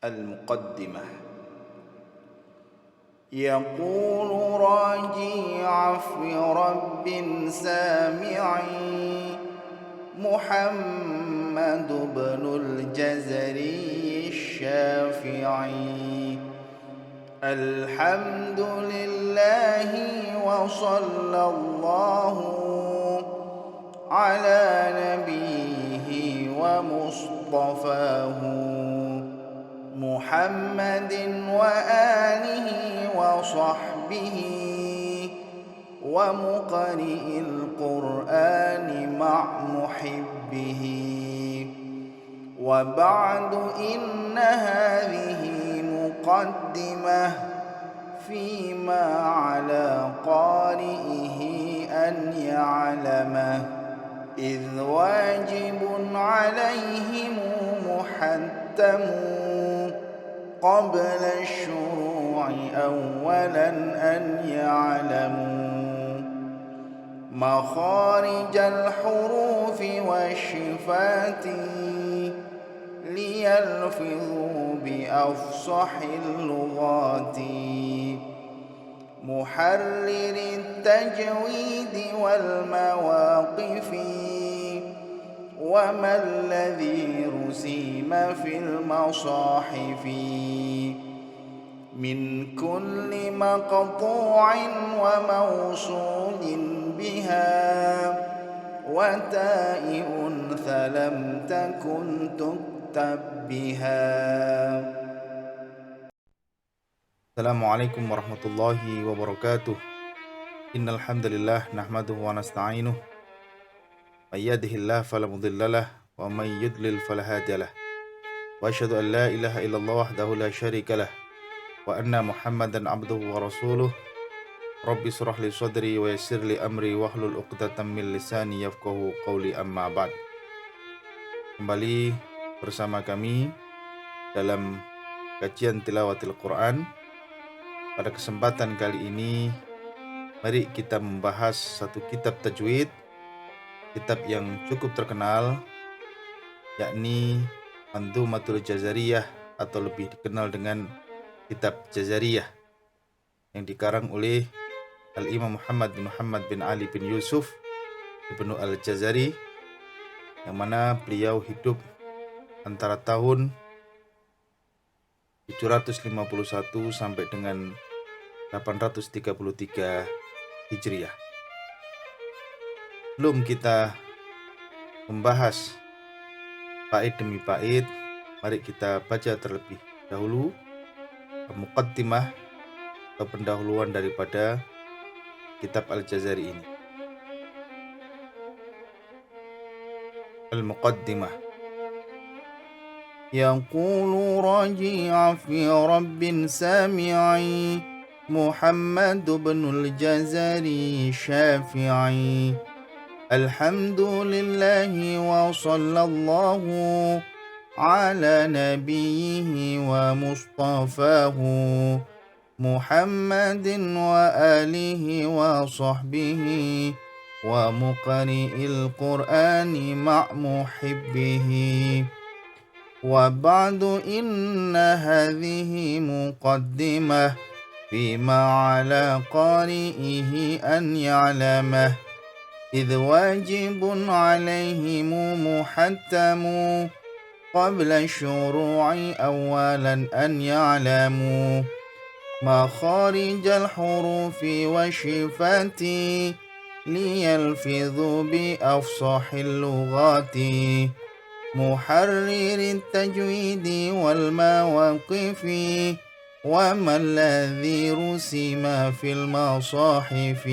المقدمة. يقول راجي عفو رب سامعي محمد بن الجزري الشافعي. الحمد لله وصلى الله على نبيه ومصطفاه محمد وآله وصحبه ومقرئ القرآن مع محبه. وبعد إن هذه مقدمة فيما على قارئه أن يعلمه، إذ واجب عليهم محتم قبل الشروع أولا أن يعلموا مخارج الحروف والشفات ليلفظوا بأفصح اللغات. محرر التجويد والمواقف وما الذي رسم في المصاحف من كل مقطوع وموصول بها وتاء أنثى لم تكن تكتب بها. Assalamualaikum warahmatullahi wabarakatuh. Innal hamdalillah nahmaduhu wa nasta'inuh. May yahdihillahu fala mudhillalah wa may yudlil fala hadiyalah. Wa asyhadu an la ilaha illallah wahdahu la syarikalah wa anna Muhammadan abduhu wa rasuluh. Rabbi shrah li sadri wa yassir li amri wahlul 'uqdatam min lisani yafqahu qawli, amma ba'd. Kembali bersama kami dalam kajian tilawatil Quran. Pada kesempatan kali ini, mari kita membahas satu kitab tajwid, kitab yang cukup terkenal, yakni Mandhumatul Jazariyah atau lebih dikenal dengan kitab Jazariyah, yang dikarang oleh Al-Imam Muhammad bin Ali bin Yusuf Ibnu Al-Jazari, yang mana beliau hidup antara tahun 751 sampai dengan 833 Hijriah. Sebelum kita membahas bait demi bait, mari kita baca terlebih dahulu muqaddimah atau pendahuluan daripada kitab Al-Jazari ini. Al-Muqaddimah. Yaqulu raji'a fi rabbin sami'i محمد بن الجزري الشافعي. الحمد لله وصلى الله على نبيه ومصطفاه محمد وآله وصحبه ومقرئ القرآن مع محبه. وبعد إن هذه مقدمة فيما على قارئه أن يعلمه، إذ واجب عليهم محتم قبل الشروع أولا أن يعلموا مخارج الحروف والشفات ليلفظوا بأفصح اللغات. محرر التجويد والمواقف وما الذي رسم في المصاحف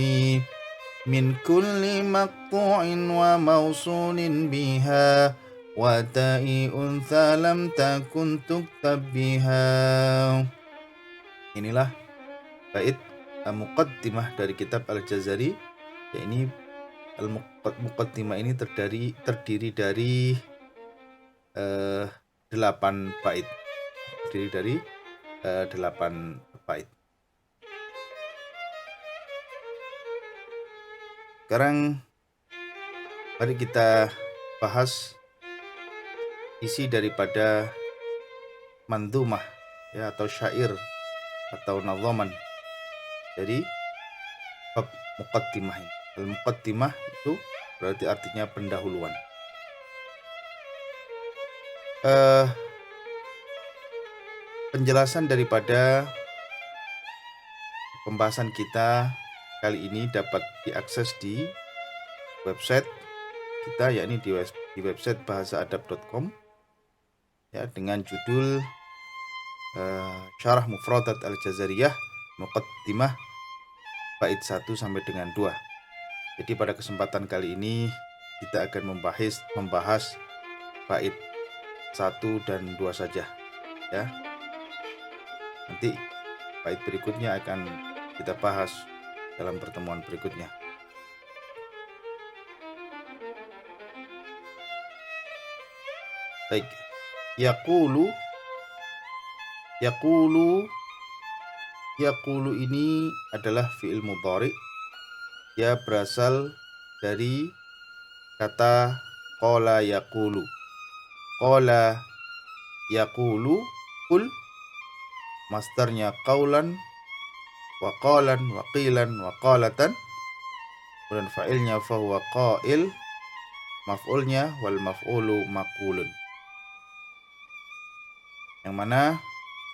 من كل مقطوع وموصول بها وتاء أنثى لم تكن تكتب بها. Inilah bait muqaddimah dari kitab Al-Jazari. Ini Al-Muqaddimah ini terdiri dari 8 bait. Terdiri dari 8 bait. Sekarang mari kita bahas isi daripada mandumah ya, atau syair atau nadhaman dari bab muqaddimah ini. Al-muqaddimah itu berarti artinya pendahuluan. Penjelasan daripada pembahasan kita kali ini dapat diakses di website kita, yakni di website bahasaadab.com ya, dengan judul Syarah Mufradat Al-Jazariyah Muqaddimah bait 1 sampai dengan 2. Jadi pada kesempatan kali ini kita akan membahas bait 1 dan 2 saja ya. Nanti bait berikutnya akan kita bahas dalam pertemuan berikutnya. Baik. Yaqulu ini adalah fi'il mudhari. Dia berasal dari kata qala yaqulu. Qala yaqulu, qul, masdarnya qaulan, wa qalan, wa qilan, wa qalatan. Kemudian fa'ilnya fahuwa qail, maf'ulnya wal maf'ulu maqulun. Yang mana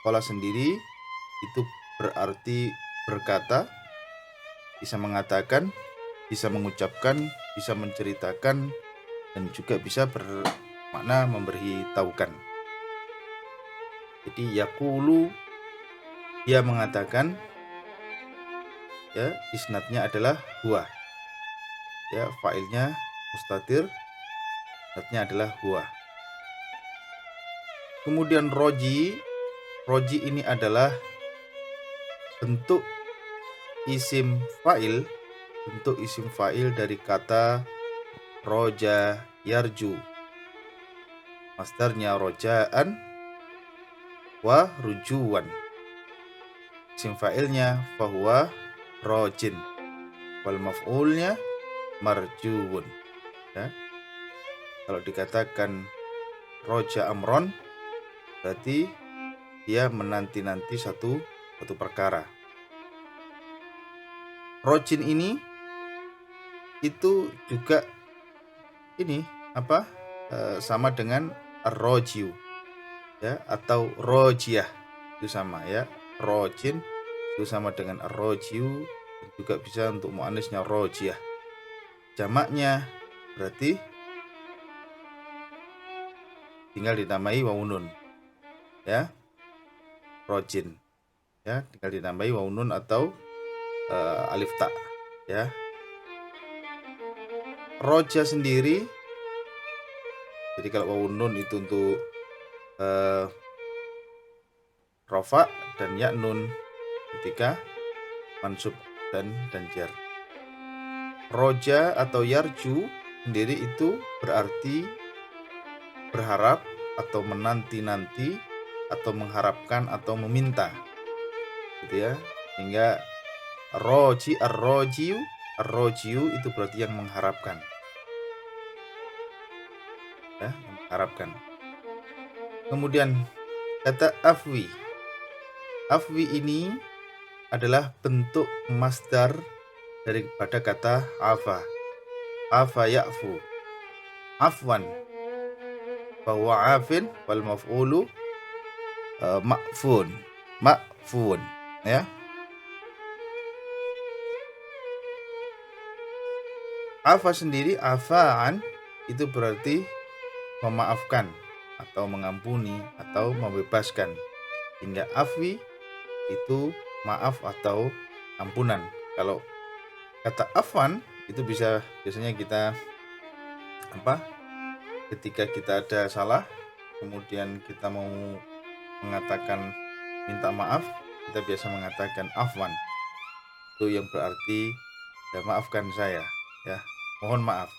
qala sendiri itu berarti berkata, bisa mengatakan, bisa mengucapkan, bisa menceritakan, dan juga bisa bermakna memberitahukan. Jadi yaqulu, dia mengatakan ya, isnadnya adalah huwa ya, fa'ilnya mustatir, isnadnya adalah huwa. Kemudian roji ini adalah bentuk isim fa'il dari kata roja yarju, masdarnya rojaan wa rujuwan. Isim fa'ilnya fahuwa rojin, wal maf'ulnya marjuun ya. Kalau dikatakan roja amron, berarti dia menanti-nanti satu perkara. Rojin ini itu juga ini sama dengan rojiu ya, atau rojiyah itu sama ya. Rojin itu sama dengan rojiu, juga bisa untuk muannasnya rojiyah. Jamaknya berarti tinggal ditambahi wawunun ya, rojin ya, tinggal ditambahi wawunun atau alif ta ya. Roja sendiri, jadi kalau wawunun itu untuk rofa dan ya nun ketika mansub dan jar. Roja atau yarju sendiri itu berarti berharap atau menanti-nanti atau mengharapkan atau meminta gitu ya. Hingga arrojiu itu berarti yang mengharapkan ya, yang mengharapkan. Kemudian kata afwi ini adalah bentuk masdar daripada kata afa ya'fu, afwan, bahwa afin wal maf'ulu ma'fun ya. Afa sendiri, afaan itu berarti memaafkan atau mengampuni atau membebaskan. Hingga afwi itu maaf atau ampunan. Kalau kata afwan itu biasanya kita ketika kita ada salah, kemudian kita mau mengatakan minta maaf, kita biasa mengatakan afwan. Itu yang berarti ya, maafkan saya ya, mohon maaf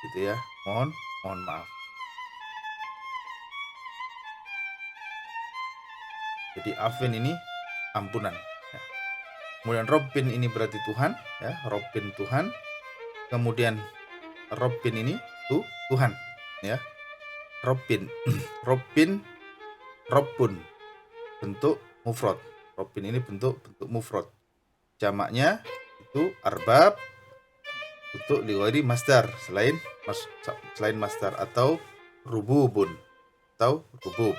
gitu ya, mohon maaf. Jadi afin ini ampunan ya. Kemudian Robbin ini berarti Tuhan ya, Robbin Tuhan. Kemudian Robbin ini Tuhan ya. Robbin Rabbun bentuk mufrad. Rabbin ini bentuk mufrad. Jamaknya itu arbab untuk lighairi masdar, selain masdar, atau rububun atau rubub.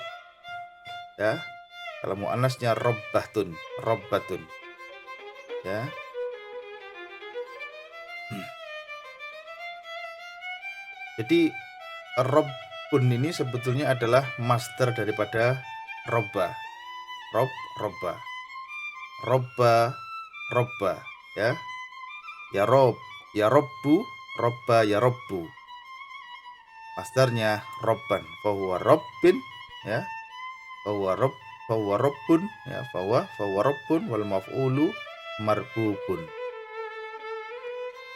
Ya. Kalau muannasnya rabbatun, ya. Jadi Rabbun ini sebetulnya adalah master daripada robba. Robba. Robba, ya. Ya rob, ya robbu, robba ya robbu. Masternya robban, fahuwa robbin, ya. Fahuwa robbun, ya. Fahuwa robbun wal maf'ulu marbubun.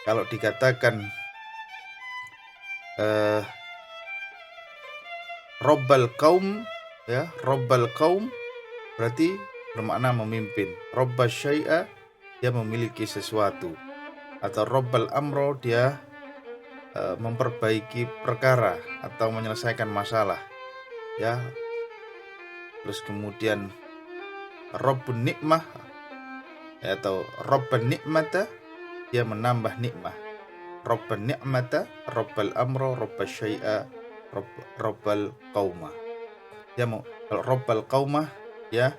Kalau dikatakan robbal kaum, ya, robbal kaum berarti bermakna memimpin. Robba syai'a, dia memiliki sesuatu. Atau robbal amro, dia memperbaiki perkara atau menyelesaikan masalah, ya. Terus kemudian robbun nikmah, atau robban nikmata, dia menambah nikmah. Robban ni'mata, robbal amro, robbal syai'a, robbal qauma. Kalau robbal qaumah, dia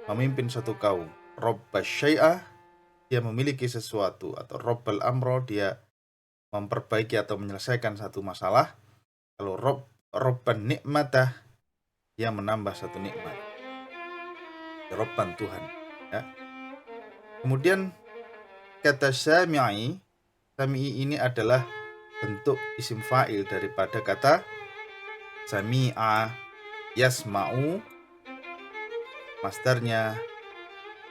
memimpin suatu kaum. Robbal syai'a, dia memiliki sesuatu. Atau robbal amro, dia memperbaiki atau menyelesaikan satu masalah. Kalau robban ni'mata, dia menambah satu nikmat. Robban Tuhan, ya. Kemudian kata sami'i ini adalah bentuk isim fa'il daripada kata sami'a yasma'u, masdarnya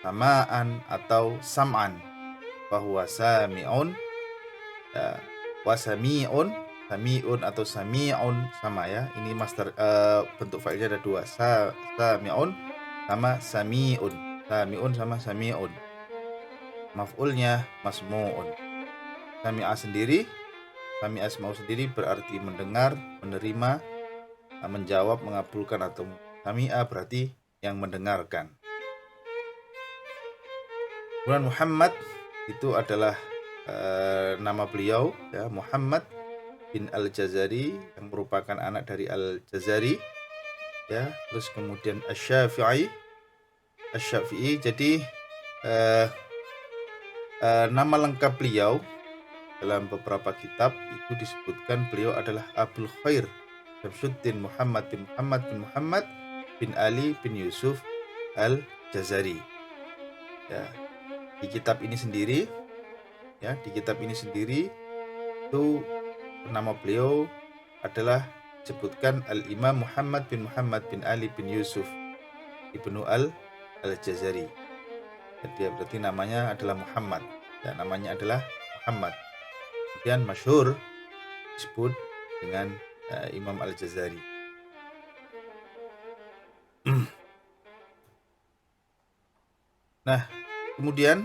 samaan atau sam'an, bahwa sami'un, ya, wa sami'un atau sami'un sama, ya. Ini masdar, bentuk fa'ilnya ada dua, sami'un sama sami'un. Sami'un sama sami'un. Maf'ulnya masmu'un. Sami'a asma'u sendiri berarti mendengar, menerima, menjawab, mengabulkan, atau sami'a berarti yang mendengarkan. Kemudian Muhammad itu adalah nama beliau, ya, Muhammad bin Al-Jazari, yang merupakan anak dari Al-Jazari, ya. Terus kemudian Asy-Syafi'i. Jadi nama lengkap beliau dalam beberapa kitab itu disebutkan beliau adalah Abul Khair Syamsuddin Muhammad bin Ali bin Yusuf Al-Jazari. Ya, di kitab ini sendiri itu nama beliau adalah disebutkan Al-Imam Muhammad bin Ali bin Yusuf Ibnu Al-Jazari. Jadi berarti namanya adalah Muhammad. Ya, namanya adalah Muhammad. Kemudian masyhur disebut dengan Imam Al-Jazari. Nah, kemudian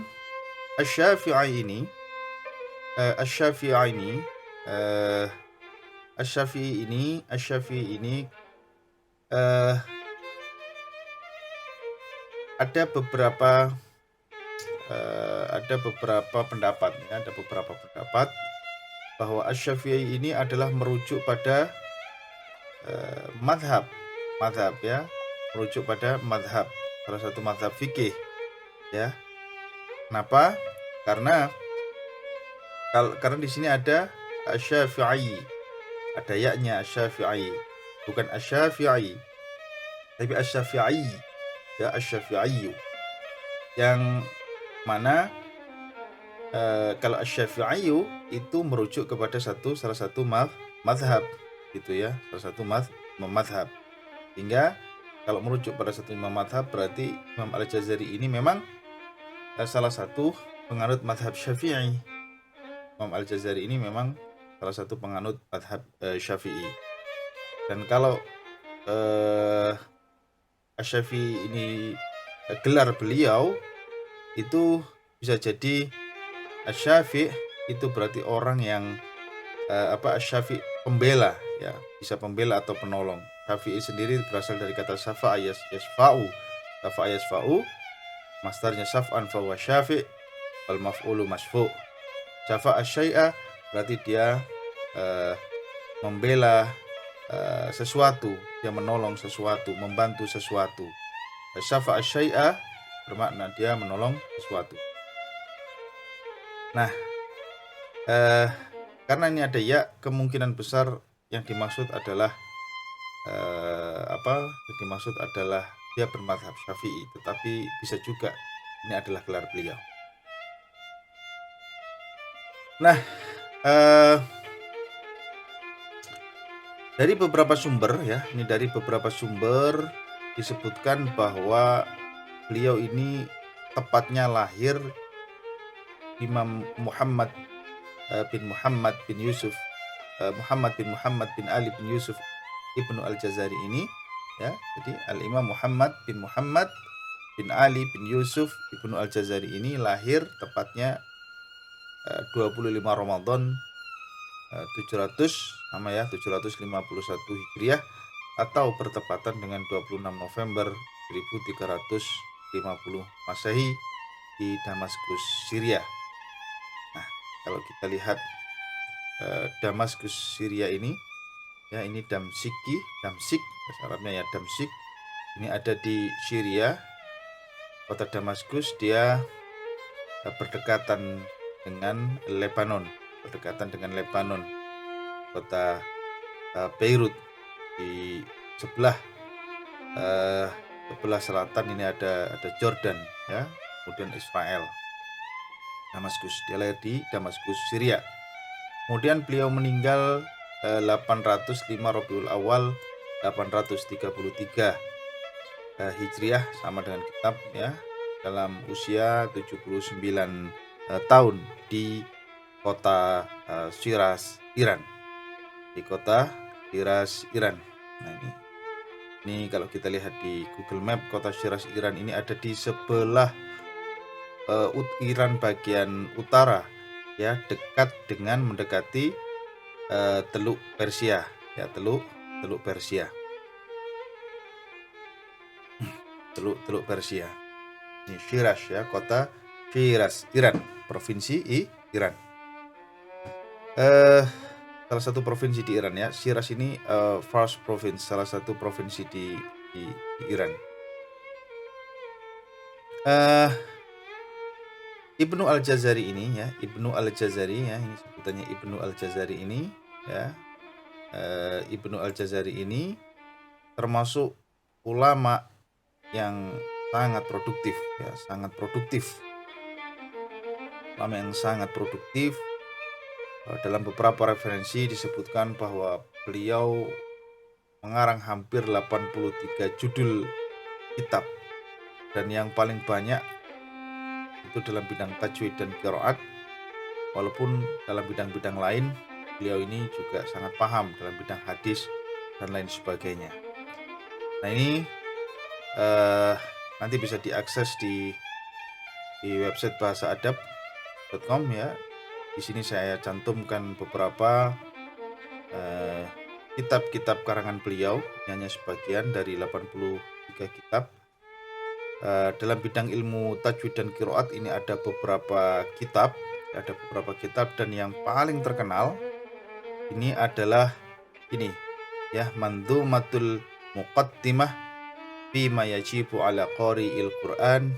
Asy-Syafi'i ini ada beberapa pendapat, ya, bahwa Asy-Syafi'i ini adalah merujuk pada madhab, ya, merujuk pada madhab, salah satu madhab fikih, ya. Kenapa? Karena di sini ada Asy-Syafi'i, ada yaknya Asy-Syafi'i, bukan Asy-Syafi'i, tapi Asy-Syafi'i, ya, Asy-Syafi'i, yang mana kalau Asy-Syafi'i itu merujuk kepada salah satu madhab, gitu, ya, salah satu madhab. Sehingga kalau merujuk pada satu imam madhab berarti Imam Al-Jazari ini memang salah satu penganut madhab Syafi'i. Imam Al-Jazari ini memang salah satu penganut madhab Syafi'i. Dan kalau Asy-Syafi'i ini gelar beliau itu bisa jadi Asy-Syafi' itu berarti orang yang Asy-Syafi' pembela, ya, bisa pembela atau penolong. Syafi'i sendiri berasal dari kata syafa'a yasfa'u. Syafa'a yasfa'u, masdarnya syaf'an fa huwa syafi', wal maf'ulu masfu'. Syafa'a syai'a berarti dia membela sesuatu, dia menolong sesuatu, membantu sesuatu. Syafa'a syai'a bermakna dia menolong sesuatu. Nah, karena ini ada ya, kemungkinan besar yang dimaksud adalah dia bermadzhab Syafi'i, tetapi bisa juga ini adalah gelar beliau. Nah, dari beberapa sumber disebutkan bahwa beliau ini tepatnya lahir Imam Muhammad bin Muhammad bin Yusuf Muhammad bin Ali bin Yusuf Ibnu Al-Jazari ini, ya. Jadi Al-Imam Muhammad bin Ali bin Yusuf Ibnu Al-Jazari ini lahir tepatnya 25 Ramadan 751 Hijriah atau bertepatan dengan 26 November 1350 Masehi di Damaskus, Syria. Nah, kalau kita lihat Damaskus, Syria ini, ya, ini Damsyik, bahasa Arabnya ya Damsyik. Ini ada di Syria. Kota Damaskus dia berdekatan dengan Lebanon. Kota Beirut di sebelah selatan ini ada Jordan, ya, kemudian Israel. Damaskus, dia lahir di Damaskus, Syria. Kemudian beliau meninggal 805 Rabiul Awal 833 Hijriah, sama dengan kitab, ya, dalam usia 79 tahun di kota Shiraz, Iran. Nah, ini kalau kita lihat di Google Map, kota Shiraz, Iran ini ada di sebelah Iran bagian utara, ya, dekat dengan mendekati Teluk Persia, ya, Teluk Persia. Teluk Persia. Ini Shiraz, ya, kota Shiraz, Iran, provinsi Iran. Salah satu provinsi di Iran, ya. Shiraz ini Fars Province, salah satu provinsi di Iran. Ibnu Al-Jazari ini, ya, ini sebutannya Ibnu Al-Jazari ini, ya. Ibnu Al-Jazari ini termasuk ulama yang sangat produktif, ya, ulama yang sangat produktif. Dalam beberapa referensi disebutkan bahwa beliau mengarang hampir 83 judul kitab, dan yang paling banyak itu dalam bidang tajwid dan qiraat, walaupun dalam bidang-bidang lain beliau ini juga sangat paham dalam bidang hadis dan lain sebagainya. Nah, ini nanti bisa diakses di website bahasaadab.com, ya. Di sini saya cantumkan beberapa kitab-kitab karangan beliau, hanya sebagian dari 83 kitab. Dalam bidang ilmu tajwid dan qiraat ini ada beberapa kitab, dan yang paling terkenal ini adalah ini, ya, Mandzumatul Muqaddimah fi ma yajibu ala qari'il Qur'an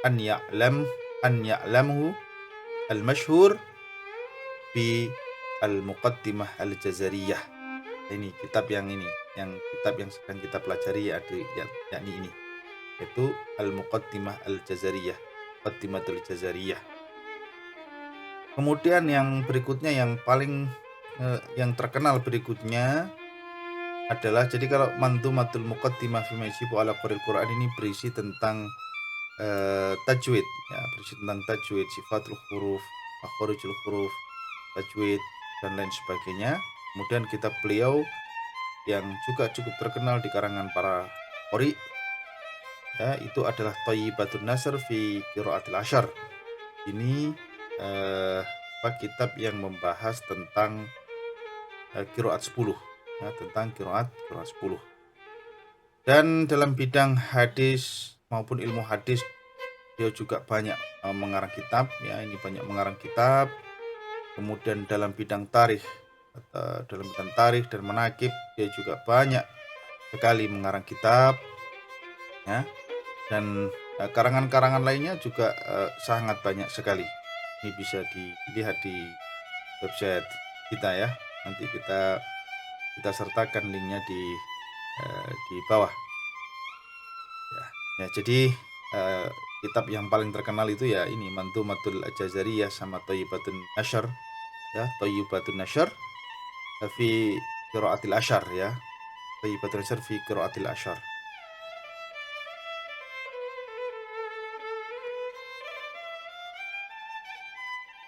an ya'lamhu al-masyhur fi al-Muqaddimah al-Jazariyah. Ini kitab yang sedang kita pelajari, yakni ini, yaitu Al-Muqaddimah Al-Jazariyah, Muqaddimatul Jazariyah. Kemudian yang berikutnya, yang paling yang terkenal berikutnya adalah, jadi kalau Mandzumatul Muqaddimah fi Majibu ala Qari'il Quran ini berisi tentang tajwid, ya, sifatul huruf, makharijul huruf, tajwid dan lain sebagainya. Kemudian kitab beliau yang juga cukup terkenal di karangan para qari, ya, itu adalah Thayyibatun Nasr fi Qiraatil Ashar. Ini kitab yang membahas tentang qiraat 10, ya, tentang qiraat 10. Dan dalam bidang hadis maupun ilmu hadis dia juga banyak mengarang kitab, ya, ini banyak mengarang kitab. Kemudian dalam bidang tarikh dan manaqib dia juga banyak sekali mengarang kitab, ya. Dan karangan-karangan lainnya juga sangat banyak sekali. Ini bisa dilihat di website kita, ya. Nanti kita sertakan linknya di bawah. Ya, jadi kitab yang paling terkenal itu ya ini Manzumatul Jazariyah sama Thayyibatun Nasyr, ya, Thayyibatun Nasyr fi qiraatil asyar, ya. Thayyibatun Nasyr fi qiraatil asyar.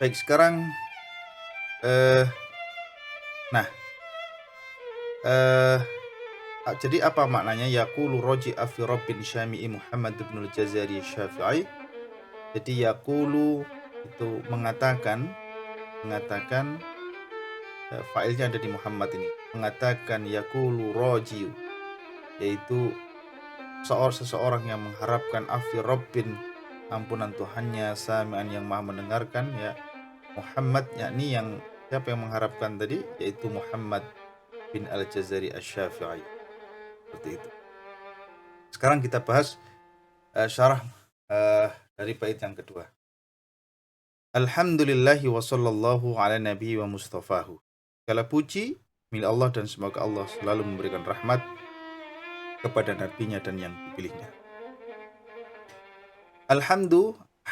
Baik, sekarang jadi apa maknanya yaqulu raji'a fi rabbin syami'i Muhammad ibn al-Jazari Syafi'i? Jadi yaqulu itu mengatakan fa'ilnya ada di Muhammad ini. Mengatakan yaqulu raji'u, yaitu seseorang yang mengharapkan afi rabbin, ampunan Tuhannya, sami'an yang maha mendengarkan, ya. Muhammad, yakni yang siapa yang mengharapkan tadi, yaitu Muhammad bin al-Jazari Asy-Syafi'i. Seperti itu. Sekarang kita bahas syarah dari bait yang kedua. Alhamdulillahi wa sallallahu ala nabi wa mustafahu. Segala puji milik Allah dan semoga Allah selalu memberikan rahmat kepada nabinya dan yang dipilihnya.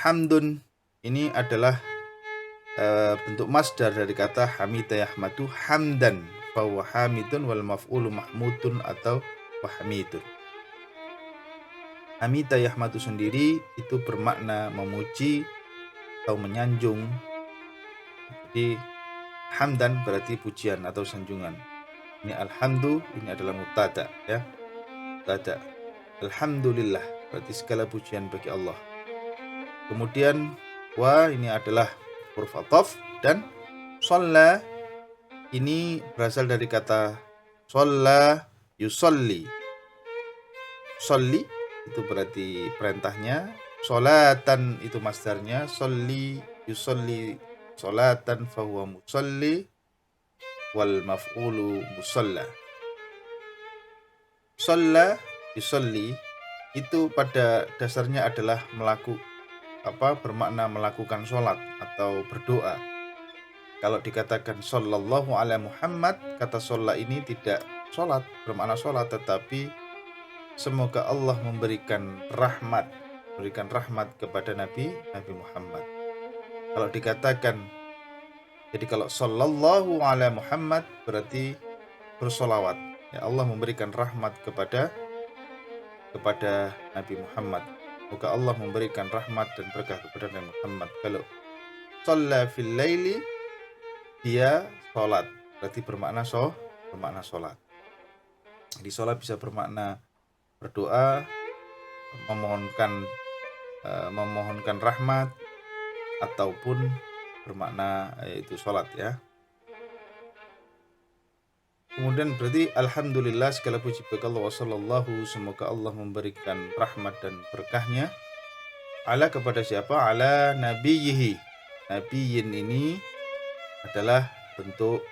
Hamdun ini adalah bentuk masdar dari kata hamida yahmadu hamdan, fahuwa hamidun wal maf'ulu mahmudun atau wahamidun. Hamida yahmadu sendiri itu bermakna memuji atau menyanjung. Jadi hamdan berarti pujian atau sanjungan. Ini alhamdu, ini adalah mubtada, ya. Mubtada. Alhamdulillah berarti segala pujian bagi Allah. Kemudian wa ini adalah huruf ataf, dan shalla ini berasal dari kata shalla yusalli. Sholli itu berarti perintahnya, sholatan itu masdarnya, sholli yusolli sholatan fahuwa musolli wal maf'ulu musalla. Sholla yusolli itu pada dasarnya adalah bermakna melakukan sholat atau berdoa. Kalau dikatakan sallallahu ala Muhammad, kata sholla ini tidak sholat, bermakna sholat, tetapi semoga Allah memberikan rahmat kepada Nabi Muhammad. Kalau dikatakan, jadi kalau sallallahu ala Muhammad berarti bersolawat, ya, Allah memberikan rahmat kepada Nabi Muhammad. Semoga Allah memberikan rahmat dan berkah kepada Nabi Muhammad. Kalau shalla fil laili, dia sholat, berarti bermakna sholat. Jadi sholat bisa bermakna berdoa, memohonkan rahmat, ataupun bermakna yaitu sholat, ya. Kemudian berarti alhamdulillah segala puji bagi Allah wa sallallahu, semoga Allah memberikan rahmat dan berkahnya ala kepada siapa? Ala nabiyyihi. Nabiyyin ini adalah bentuk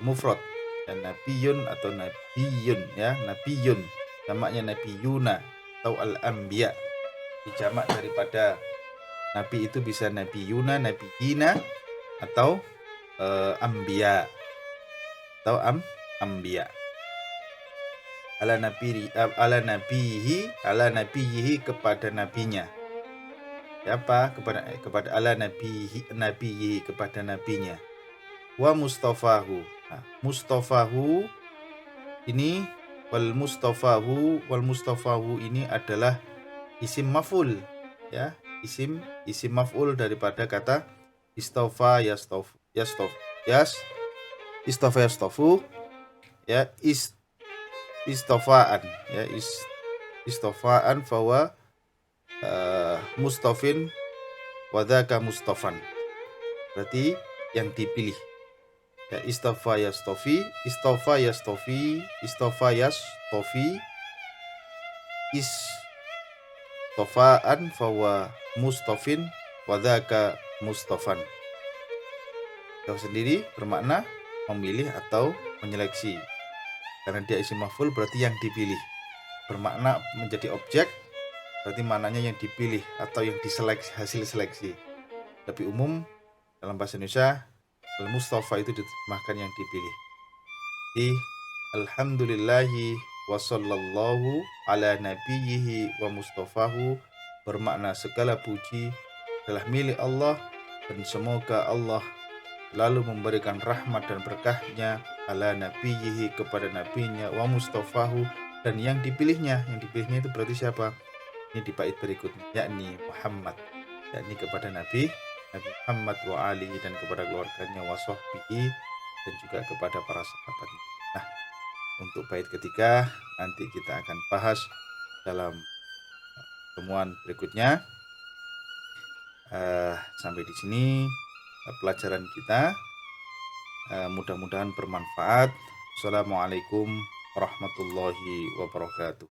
mufrad, dan nabiyun atau nabiyun, ya, nabiyun jamaknya nabiyuna atau al-anbiya. Dijamak daripada nabi itu bisa nabiyuna, nabiyina, atau anbiya atau anbiya. Ala nabiyihi kepada nabinya. Siapa? Kepada ala nabiyihi kepada nabinya. Wa mustafahu. Nah, mustafahu ini wal mustafahu ini adalah isim maf'ul, ya, isim maf'ul daripada kata istafa yastafu, ya, istofaan, ya, istofaan fawa mustafin wa dzaka mustafan, berarti yang dipilih. Ya, istafa yastofi, istafa yastofi, istafa yastofi, istofaan fawa mustafin wadaka mustafan. Tahu sendiri bermakna memilih atau menyeleksi. Karena dia isim maf'ul berarti yang dipilih. Bermakna menjadi objek berarti maknanya yang dipilih atau yang diseleksi, hasil seleksi. Lebih umum dalam bahasa Indonesia al-mustafa itu diterjemahkan yang dipilih. Di alhamdulillahi wa sallallahu ala nabiyyihi wa mustafahu bermakna segala puji adalah milik Allah dan semoga Allah lalu memberikan rahmat dan berkahnya ala nabiyyihi kepada nabinya wa mustafahu dan yang dipilihnya itu berarti siapa? Ini di bait berikutnya, yakni Muhammad, yakni kepada Nabi Muhammad wa ali dan kepada keluarganya wa sahbihi dan juga kepada para sahabatnya. Nah, untuk bait ketiga nanti kita akan bahas dalam pertemuan berikutnya. Sampai di sini pelajaran kita. Mudah-mudahan bermanfaat. Assalamualaikum warahmatullahi wabarakatuh.